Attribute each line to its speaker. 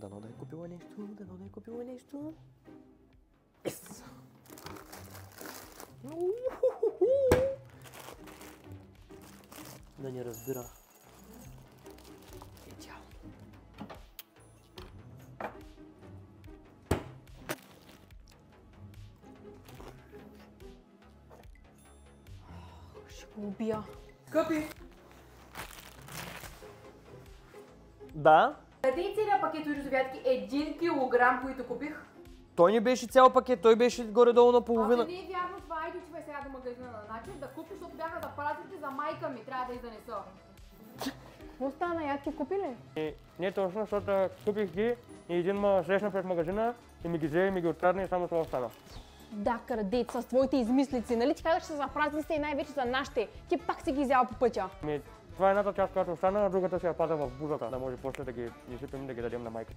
Speaker 1: Дано да е купила нещо, дано да е купила нещо. Yes! Да ни разбира. Идеално.
Speaker 2: Ще го убия.
Speaker 3: Скъпи!
Speaker 1: Да,
Speaker 3: Ето и целият пакет от розовятки 1 килограм, които купих.
Speaker 1: той не беше цял пакет, той беше горе-долу на половина.
Speaker 3: Не е вярно това, иди отивай сега до магазина на начин да купиш, защото бяха за празници за майка ми, трябва да изнеса.
Speaker 2: Какво стана? Я ти купи ли?
Speaker 4: Не точно, защото купих ги и един ме срещна пред магазина и ми ги взе и ми ги открадна и само това остана.
Speaker 2: Да, крадец, с твоите измислици. Нали ти казваш, че са за празници и най-вече за нашите. Ти пак си ги взял по пътя.
Speaker 4: Това е едната част, която остана, а другата се я пада в бузата, да може после да ги изсипем и да ги дадем на майка.